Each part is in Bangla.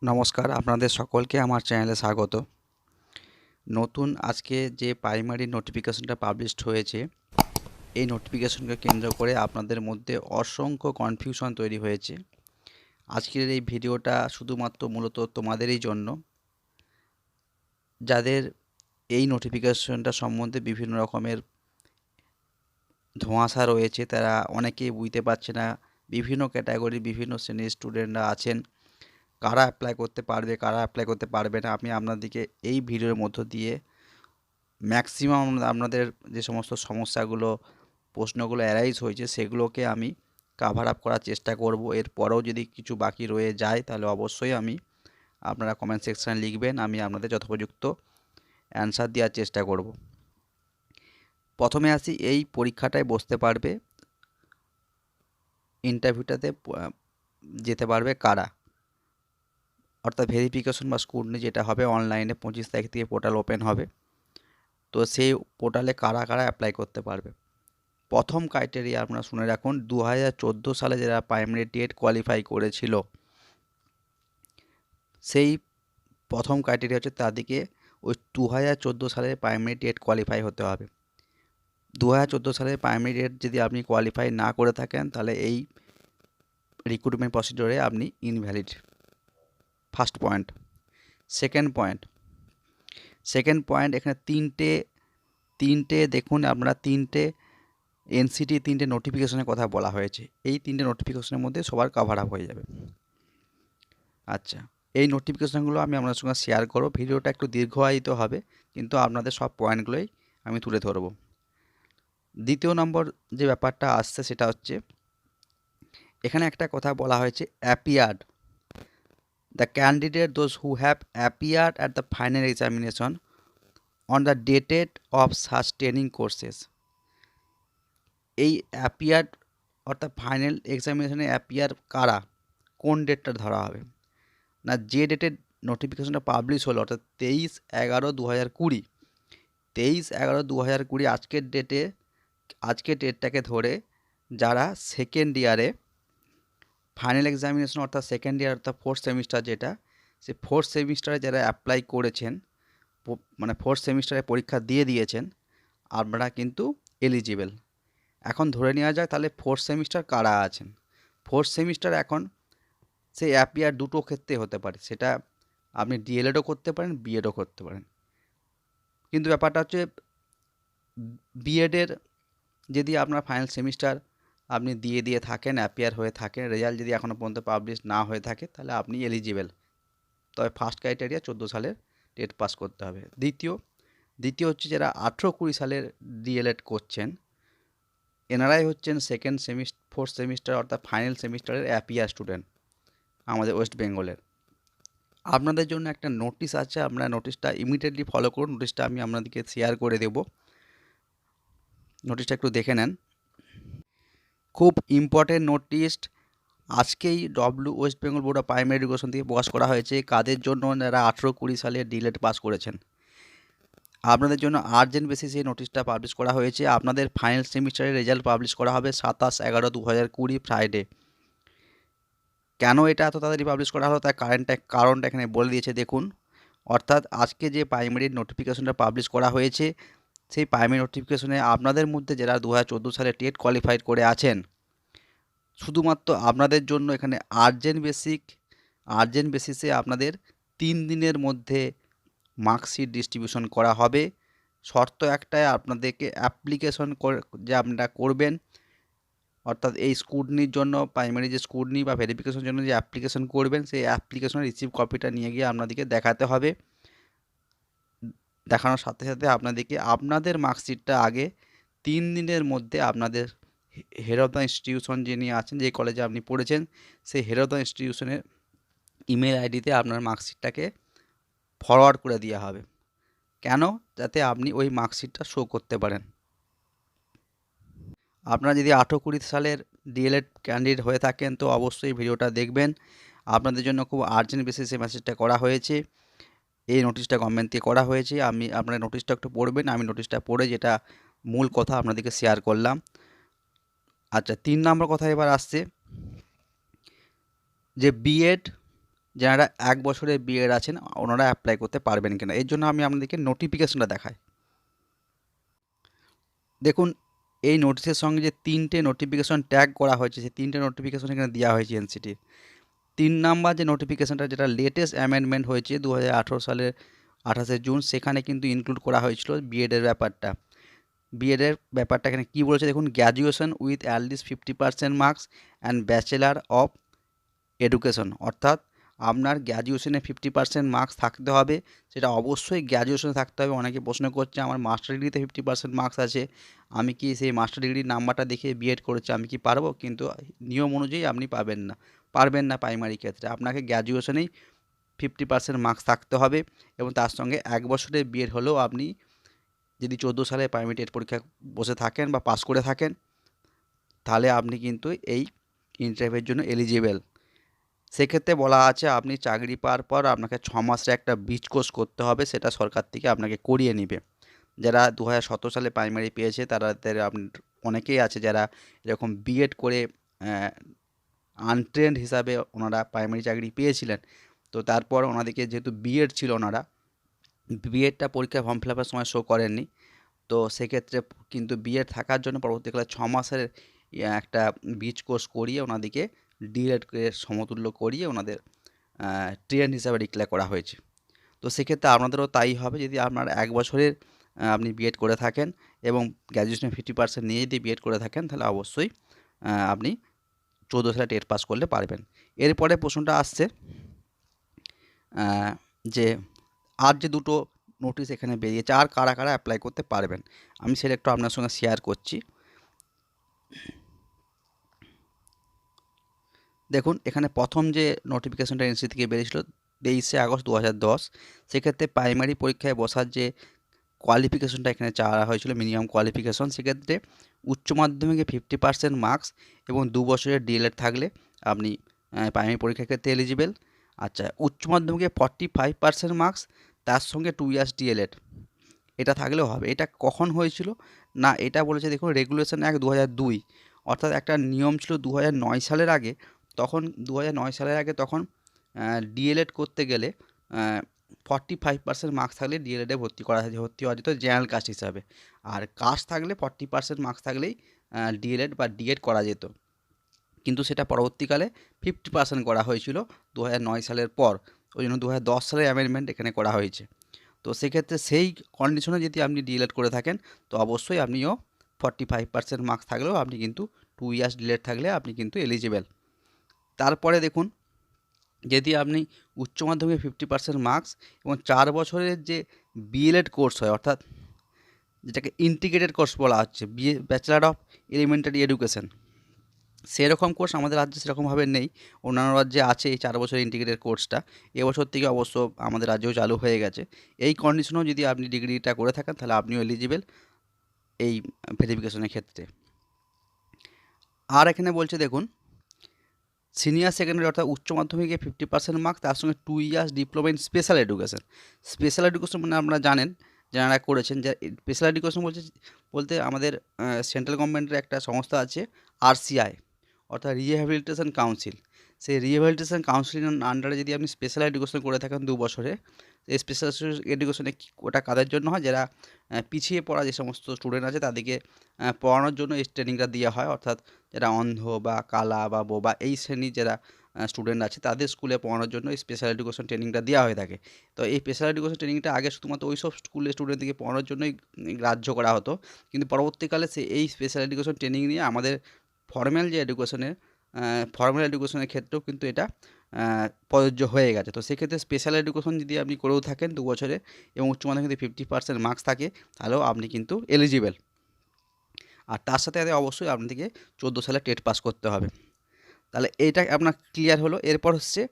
নমস্কার, আপনাদের সকলকে আমার চ্যানেলে স্বাগত। নতুন আজকে যে প্রাইমারি নোটিফিকেশনটা পাবলিশড হয়েছে, এই নোটিফিকেশনকে কেন্দ্র করে আপনাদের মধ্যে অসংখ্য কনফিউশন তৈরি হয়েছে। আজকের এই ভিডিওটা শুধুমাত্র মূলত তোমাদেরই জন্য, যাদের এই নোটিফিকেশনটা সম্বন্ধে বিভিন্ন রকমের ধোঁয়াশা রয়েছে, তারা অনেকেই বুঝতে পারছে না। বিভিন্ন ক্যাটাগরি, বিভিন্ন শ্রেণীর স্টুডেন্টরা আছেন, কারা অ্যাপ্লাই করতে পারবে, কারা অ্যাপ্লাই করতে পারবে না। আমি আপনাদেরকে এই ভিডিওর মধ্য দিয়ে ম্যাক্সিমাম আপনাদের যে সমস্ত সমস্যাগুলো, প্রশ্নগুলো অ্যারাইজ হয়েছে, সেগুলোকে আমি কাভার আপ করার চেষ্টা করব। এরপরেও যদি কিছু বাকি রয়ে যায় তাহলে অবশ্যই আপনারা কমেন্ট সেকশানে লিখবেন, আমি আপনাদের যথোপযুক্ত অ্যান্সার দেওয়ার চেষ্টা করব। প্রথমে আসি, এই পরীক্ষাটায় বসতে পারবে, ইন্টারভিউটাতে যেতে পারবে কারা, অর্থাৎ ভেরিফিকেশন বা স্ক্রুটিনি যেটা হবে অনলাইনে 25 তারিখ থেকে পোর্টাল ওপেন হবে। তো সেই পোর্টালে কারা কারা অ্যাপ্লাই করতে পারবে। প্রথম ক্রাইটেরিয়া আপনারা শুনে রাখুন, 2014 সালে যারা প্রাইমারি টেট কোয়ালিফাই করেছিল, সেই প্রথম ক্রাইটেরিয়া হচ্ছে তাদেরকে ওই 2014 সালে প্রাইমারি টেট কোয়ালিফাই হতে হবে। 2014 সালের প্রাইমারি টেট যদি আপনি কোয়ালিফাই না করে থাকেন তাহলে এই রিক্রুটমেন্ট প্রসিডিওরে আপনি invalid. First point. Second point, এখানে তিনটে দেখুন, আপনারা তিনটে এনসিটি, তিনটে নোটিফিকেশনের কথা বলা হয়েছে। এই তিনটে নোটিফিকেশনের মধ্যে সবার কাভার আপ হয়ে যাবে। আচ্ছা, এই নোটিফিকেশানগুলো আমি আপনাদের সঙ্গে শেয়ার করব। ভিডিওটা একটু দীর্ঘায়িত হবে, কিন্তু আপনাদের সব পয়েন্টগুলোই আমি তুলে ধরব। দ্বিতীয় নম্বর যে ব্যাপারটা আসছে সেটা হচ্ছে, এখানে একটা কথা বলা হয়েছে, appeared the candidate those who have appeared at the final examination on the dated of sustaining courses. এই অ্যাপিয়ার্ড অর্থাৎ ফাইনাল এক্সামিনেশনে অ্যাপিয়ার কারা, কোন ডেটটা ধরা হবে না, যে ডেটের নোটিফিকেশনটা পাবলিশ হলো, অর্থাৎ 23/11/2020, 23/11/2020 আজকের ডেটটাকে ধরে যারা সেকেন্ড ইয়ারে ফাইনাল এক্সামিনেশন, অর্থাৎ সেকেন্ড ইয়ার অর্থাৎ ফোর্থ সেমিস্টার যেটা, সে ফোর্থ সেমিস্টারে যারা অ্যাপ্লাই করেছেন, মানে ফোর্থ সেমিস্টারে পরীক্ষা দিয়ে দিয়েছেন, আপনারা কিন্তু এলিজিবেল। এখন ধরে নেওয়া যায় তাহলে ফোর্থ সেমিস্টার কারা আছেন। ফোর্থ সেমিস্টার এখন সেই অ্যাপিয়ার দুটো ক্ষেত্রে হতে পারে, সেটা আপনি ডিএলএডও করতে পারেন, বিএডও করতে পারেন। কিন্তু ব্যাপারটা হচ্ছে, বিএডের যদি আপনার ফাইনাল সেমিস্টার আপনি দিয়ে থাকেন, অ্যাপিয়ার হয়ে থাকেন, রেজাল্ট যদি এখনও পর্যন্ত পাবলিশ না হয়ে থাকে, তাহলে আপনি এলিজিবেল। তবে ফার্স্ট ক্রাইটেরিয়া 14 সালের টেট পাস করতে হবে। দ্বিতীয় হচ্ছে, যারা 18-20 সালের ডিএলএড করছেন, এনারাই হচ্ছেন ফোর্থ সেমিস্টার অর্থাৎ ফাইনাল সেমিস্টারের অ্যাপিয়ার স্টুডেন্ট আমাদের ওয়েস্ট বেঙ্গলের। আপনাদের জন্য একটা নোটিশ আছে, আপনারা নোটিশটা ইমিডিয়েটলি ফলো করুন। নোটিশটা আমি আপনাদেরকে শেয়ার করে দেব, নোটিশটা একটু দেখে নেন। খুব ইম্পর্টেন্ট নোটিশ আজকেই West Bengal board of primary education থেকে প্রকাশ করা হয়েছে। কাদের জন্য, যারা 18-20 সালে ডিএলএড পাস করেছেন, আপনাদের জন্য আর্জেন্ট বেসিসে এই নোটিশটা পাবলিশ করা হয়েছে। আপনাদের ফাইনাল সেমিস্টারের রেজাল্ট পাবলিশ করা হবে 27/11/2020 ফ্রাইডে। কেন এটা এত তাড়াতাড়ি পাবলিশ করা হলো, তার কারণটা এখানে বলে দিয়েছে, দেখুন। অর্থাৎ আজকে যে প্রাইমারি নোটিফিকেশনটা পাবলিশ করা হয়েছে, সেই প্রাইমারি নোটিফিকেশনে আপনাদের মধ্যে যারা 2014 সালে টেট কোয়ালিফাইড করে আছেন, শুধুমাত্র আপনাদের জন্য এখানে আর্জেন্ট বেসিসে আপনাদের 3 দিনের মধ্যে মার্কশিট ডিস্ট্রিবিউশন করা হবে। শর্ত একটাই, আপনাদেরকে অ্যাপ্লিকেশন যে আপনারা করবেন, অর্থাৎ এই স্ক্রুটিনির জন্য, প্রাইমারি যে স্ক্রুটিনি বা ভেরিফিকেশনের জন্য যে অ্যাপ্লিকেশন করবেন, সেই অ্যাপ্লিকেশনের রিসিভ কপিটা নিয়ে গিয়ে আপনাদেরকে দেখাতে হবে। দেখানোর সাথে সাথে আপনাদেরকে আপনাদের মার্কশিটটা আগে 3 দিনের মধ্যে আপনাদের হেড অফ দ্য ইনস্টিটিউশন যিনি আছেন, যে কলেজে আপনি পড়েছেন, সেই হেড অফ দ্য ইনস্টিটিউশনের ইমেল আইডিতে আপনার মার্কশিটটাকে ফরওয়ার্ড করে দেওয়া হবে। কেন? যাতে আপনি ওই মার্কশিটটা শো করতে পারেন। আপনারা যদি 18-20 সালের ডিএলএড ক্যান্ডিডেট হয়ে থাকেন তো অবশ্যই ভিডিওটা দেখবেন। আপনাদের জন্য খুব আর্জেন্ট বেসিসে মেসেজটা করা হয়েছে, এই নোটিশটা গভর্নমেন্ট থেকে করা হয়েছে। আপনারা নোটিশটা একটু পড়বেন, আমি নোটিশটা পড়ে যেটা মূল কথা আপনাদেরকে শেয়ার করলাম। আচ্ছা, 3 নম্বর কথা এবার আসছে, যে বিএড যারা 1 বছরের বিএড আছেন ওনারা অ্যাপ্লাই করতে পারবেন কিনা, এর জন্য আমি আপনাদেরকে নোটিফিকেশনটা দেখাই। দেখুন এই নোটিশের সঙ্গে যে 3টে নোটিফিকেশন ট্যাগ করা হয়েছে, সেই 3টে নোটিফিকেশন এখানে দেওয়া হয়েছে এনসিটির। 3 নাম্বার যে নোটিফিকেশনটা, যেটা লেটেস্ট অ্যামেন্ডমেন্ট হয়েছে 2018 সালের 28শে জুন, সেখানে কিন্তু ইনক্লুড করা হয়েছিল বিএডের ব্যাপারটা। বিএডের ব্যাপারটা এখানে কী বলেছে দেখুন, graduation with at least 50% marks and bachelor of education, অর্থাৎ আপনার গ্র্যাজুয়েশনে 50% মার্কস থাকতে হবে। সেটা অবশ্যই গ্র্যাজুয়েশনে থাকতে হবে। অনেকে প্রশ্ন করছে আমার মাস্টার ডিগ্রিতে 50% মার্কস আছে, আমি কি সেই মাস্টার ডিগ্রির নাম্বারটা দেখে বিএড করেছি, আমি কি পারবো? কিন্তু নিয়ম অনুযায়ী আপনি পারবেন না প্রাইমারি ক্ষেত্রে। আপনাকে গ্র্যাজুয়েশনেই 50% মার্কস থাকতে হবে এবং তার সঙ্গে 1 বছরের বিএড হলেও আপনি যদি 14 সালে প্রাইমারি টেট পরীক্ষা বসে থাকেন বা পাস করে থাকেন, তাহলে আপনি কিন্তু এই ইন্টারভিউয়ের জন্য এলিজিবল। সেক্ষেত্রে বলা আছে আপনি চাকরি পাওয়ার পর আপনাকে 6 মাসের একটা ব্রিজ কোর্স করতে হবে, সেটা সরকার থেকে আপনাকে করিয়ে নেবে। যারা 2017 সালে প্রাইমারি পেয়েছে তাদের অনেকেই আছে যারা এরকম বিএড করে আনট্রেন্ড হিসাবে ওনারা প্রাইমারি চাকরি পেয়েছিলেন। তো তারপর ওনাদেরকে যেহেতু বিএড ছিল, ওনারা বিএডটা পরীক্ষায় ফর্ম ফিল আপের সময় শো করেননি। তো সেক্ষেত্রে কিন্তু বিএড থাকার জন্য পরবর্তীকালে 6 মাসের একটা ব্রিজ কোর্স করিয়ে ওনাদেরকে ডিএলএডকে সমতুল্য করিয়ে ওনাদের ট্রেন্ড হিসাবে ডিক্লেয়ার করা হয়েছে। তো সেক্ষেত্রে আপনাদেরও তাই হবে। যদি আপনার 1 বছরের আপনি বিএড করে থাকেন এবং গ্র্যাজুয়েশনে 50% নিয়ে যদি বিএড করে থাকেন, তাহলে অবশ্যই আপনি 14 সালে টেট পাস করলে পারবেন। এরপরে প্রশ্নটা আসছে যে আর যে দুটো নোটিশ এখানে বেরিয়েছে, আর কারা কারা অ্যাপ্লাই করতে পারবেন, আমি সেটা একটু আপনার সঙ্গে শেয়ার করছি। দেখুন এখানে প্রথম যে নোটিফিকেশনটা এনসি থেকে বেরিয়েছিল 23শে আগস্ট 2010, সেক্ষেত্রে প্রাইমারি পরীক্ষায় বসার যে কোয়ালিফিকেশনটা এখানে চাওয়া হয়েছিল, মিনিমাম কোয়ালিফিকেশন, সেক্ষেত্রে উচ্চ মাধ্যমিকে 50% মার্কস এবং 2 বছরের ডিএলএড থাকলে আপনি প্রাইমারি পরীক্ষার ক্ষেত্রে এলিজিবল। আচ্ছা, উচ্চ মাধ্যমিকে 45% মার্কস, তার সঙ্গে 2 ইয়ার্স ডিএলএড, এটা থাকলেও হবে। এটা কখন হয়েছিল না, এটা বলেছে দেখুন রেগুলেশন অ্যাক্ট 2002, অর্থাৎ একটা নিয়ম ছিল 2009 সালের আগে। তখন 2009 সালের আগে তখন ডিএলএড করতে গেলে 45% মার্কস থাকলে ডিএলএডে ভর্তি হওয়া যেত জেনারেল কাস্ট হিসাবে, আর কাস্ট থাকলে 40% মার্কস থাকলেই ডিএলএড বা ডিএড করা যেত। কিন্তু সেটা পরবর্তীকালে 50% করা হয়েছিল 2009 সালের পর, ওই জন্য 2010 সালের অ্যামেন্ডমেন্ট এখানে করা হয়েছে। তো সেক্ষেত্রে সেই কন্ডিশনে যদি আপনি ডিএলএড করে থাকেন, তো অবশ্যই আপনিও 45% মার্কস থাকলেও আপনি কিন্তু 2 ইয়ার্স ডিএলএড থাকলে আপনি কিন্তু এলিজিবল। তারপরে দেখুন, যদি আপনি উচ্চ মাধ্যমিকে 50% মার্কস এবং 4 বছরের যে বিএলএড কোর্স হয়, অর্থাৎ যেটাকে ইন্টিগ্রেটেড কোর্স বলা হচ্ছে, ব্যাচেলার অফ এলিমেন্টারি এডুকেশন, সেরকম কোর্স আমাদের রাজ্যে সেরকমভাবে নেই। অন্যান্য রাজ্যে আছে এই 4 বছরের ইন্টিগ্রেটেড কোর্সটা, এবছর থেকে অবশ্য আমাদের রাজ্যেও চালু হয়ে গেছে। এই কন্ডিশনেও যদি আপনি ডিগ্রিটা করে থাকেন, তাহলে আপনিও এলিজিবল এই ভেরিফিকেশনের ক্ষেত্রে। আর এখানে বলছে দেখুন, সিনিয়র সেকেন্ডারি অর্থাৎ উচ্চ মাধ্যমিকে 50% মার্কস, তার সঙ্গে 2 years diploma in special education. Special education মানে আপনারা জানেন, যারা করেছেন, যে স্পেশাল এডুকেশন বলতে আমাদের সেন্ট্রাল গভর্নমেন্টের একটা সংস্থা আছে আরসিআই, অর্থাৎ রিহ্যাবিলিটেশন কাউন্সিল। সেই রিহ্যাবিলিটেশন কাউন্সিলের আন্ডারে যদি আপনি স্পেশাল এডুকেশন করে থাকেন 2 বছরে, এই স্পেশাল এডুকেশনে ওটা কাদের জন্য হয়, যারা পিছিয়ে পড়া যে সমস্ত স্টুডেন্ট আছে তাদেরকে পড়ানোর জন্য এই ট্রেনিংটা দেওয়া হয়। অর্থাৎ যারা অন্ধ বা কালা বা বোবা এই শ্রেণীর যারা স্টুডেন্ট আছে তাদের স্কুলে পড়ানোর জন্য এই স্পেশাল এডুকেশন ট্রেনিংটা দেওয়া হয়ে থাকে। তো এই স্পেশাল এডুকেশন ট্রেনিংটা আগে শুধুমাত্র ওই সব স্কুলের স্টুডেন্টদেরকে পড়ানোর জন্যই গ্রাহ্য করা হতো, কিন্তু পরবর্তীকালে এই স্পেশাল এডুকেশন ট্রেনিং নিয়ে আমাদের ফর্মাল যে ফর্মাল এডুকেশনের ক্ষেত্রেও কিন্তু এটা প্রযোজ্য হয়ে গেছে। তো সেক্ষেত্রে স্পেশাল এডুকেশন যদি আপনি করেও থাকেন 2 বছরে এবং উচ্চ মাধ্যমিকে 50% মার্কস থাকে, তাহলেও আপনি কিন্তু এলিজিবল। আর তার সাথে সাথে অবশ্যই আপনাদেরকে 14 সালে টেট পাস করতে হবে। তাহলে এইটা আপনার ক্লিয়ার হলো। এরপর হচ্ছে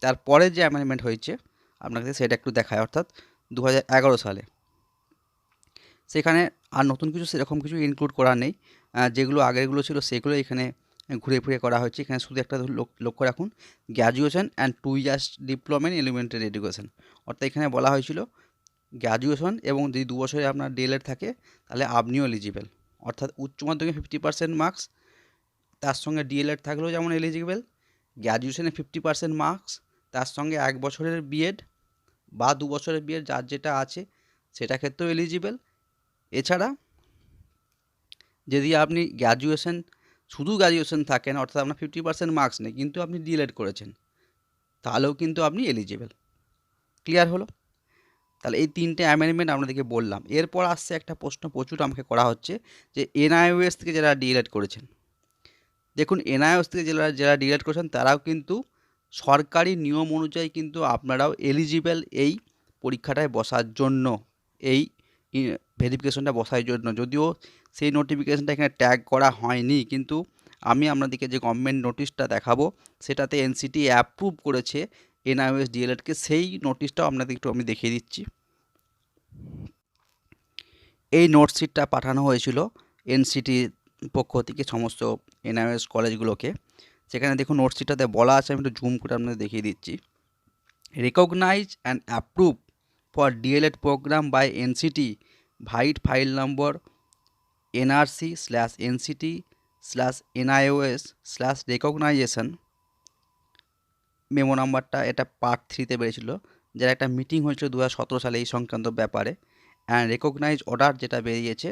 তারপরে যে অ্যামেন্ডমেন্ট হয়েছে আপনাকে সেটা একটু দেখায়, অর্থাৎ 2011 সালে। সেখানে আর নতুন কিছু সেরকম কিছু ইনক্লুড করা নেই, যেগুলো আগেরগুলো ছিল সেগুলো এখানে ঘুরে ফিরে করা হয়েছে। এখানে শুধু একটা লক্ষ্য রাখুন, graduation and 2 years diploma in elementary education, অর্থাৎ এখানে বলা হয়েছিল গ্র্যাজুয়েশন এবং যদি 2 বছরে আপনার ডিএলএড থাকে তাহলে আপনিও এলিজিবল। অর্থাৎ উচ্চ মাধ্যমিকে 50% মার্কস, তার সঙ্গে ডিএলএড থাকলেও যেমন এলিজিবল, গ্র্যাজুয়েশনে 50% মার্কস, তার সঙ্গে 1 বছরের বিএড বা 2 বছরের বিএড যার যেটা আছে সেটা ক্ষেত্রেও এলিজিবল। এছাড়া যদি আপনি শুধু গ্র্যাজুয়েশন থাকেন, অর্থাৎ আপনার 50% মার্কস নেই কিন্তু আপনি ডিএলএড করেছেন, তাহলেও কিন্তু আপনি এলিজিবল। ক্লিয়ার হলো? তাহলে এই 3টে অ্যামেন্ডমেন্ট আপনাদেরকে বললাম। এরপর আসছে একটা প্রশ্ন প্রচুর আমাকে করা হচ্ছে যে এনআইওএস থেকে যারা ডিএলএড করেছেন, দেখুন এনআইওএস থেকে যারা ডিএলএড করেছেন তারাও কিন্তু সরকারি নিয়ম অনুযায়ী কিন্তু আপনারাও এলিজিবল এই পরীক্ষাটায় বসার জন্য, এই ভেরিফিকেশনটা বসার জন্য। যদিও সেই নোটিফিকেশনটা এখানে ট্যাগ করা হয়নি, কিন্তু আমি আপনাদেরকে যে গভর্নমেন্ট নোটিশটা দেখাবো সেটাতে এনসিটি অ্যাপ্রুভ করেছে এনআইওএস ডিএলএডকে, সেই নোটিশটাও আপনাদের একটু আমি দেখিয়ে দিচ্ছি। এই নোটশিটটা পাঠানো হয়েছিল এনসিটির পক্ষ থেকে সমস্ত এনআইওএস কলেজগুলোকে। সেখানে দেখুন নোটশিটটাতে বলা আছে, আমি একটু জুম করে আপনাদের দেখিয়ে দিচ্ছি। Recognise and approve for DElEd programme by NCT vide file number NRC/NCT/NIOS/রেকগনাইজেশন মেমো নাম্বারটা, এটা পার্ট 3তে বেরিয়েছিল, যার একটা মিটিং হয়েছিল 2017 সালে এই সংক্রান্ত ব্যাপারে। অ্যান্ড রেকগনাইজ অর্ডার যেটা বেরিয়েছে,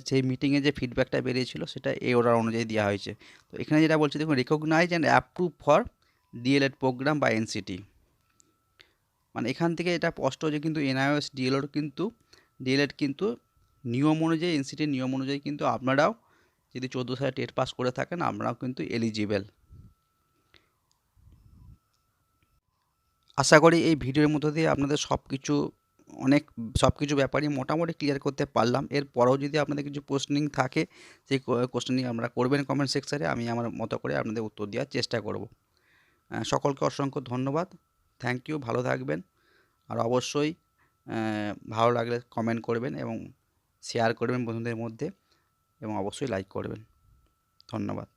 সেই মিটিংয়ে যে ফিডব্যাকটা বেরিয়েছিল সেটা এই অর্ডার অনুযায়ী দেওয়া হয়েছে। তো এখানে যেটা বলছে দেখুন, recognise and approve for DElEd programme by NCT, মানে এখান থেকে এটা স্পষ্ট যে কিন্তু এনআইওএস ডিএলএড কিন্তু নিয়ম অনুযায়ী, এনসিটির নিয়ম অনুযায়ী কিন্তু আপনারাও যদি 14 সালে টেট পাস করে থাকেন আপনারাও কিন্তু এলিজিবল। আশা করি এই ভিডিওর মধ্য দিয়ে আপনাদের সব কিছু ব্যাপারই মোটামুটি ক্লিয়ার করতে পারলাম। এরপরেও যদি আপনাদের কিছু কোশ্চেনিং থাকে, সেই কোশ্চেনিং আপনারা করবেন কমেন্ট সেকশানে, আমি আমার মতো করে আপনাদের উত্তর দেওয়ার চেষ্টা করব। সকলকে অসংখ্য ধন্যবাদ, থ্যাংক ইউ, ভালো থাকবেন। আর অবশ্যই ভালো লাগলে কমেন্ট করবেন এবং শেয়ার করবেন বন্ধুদের মধ্যে, এবং অবশ্যই লাইক করবেন। ধন্যবাদ।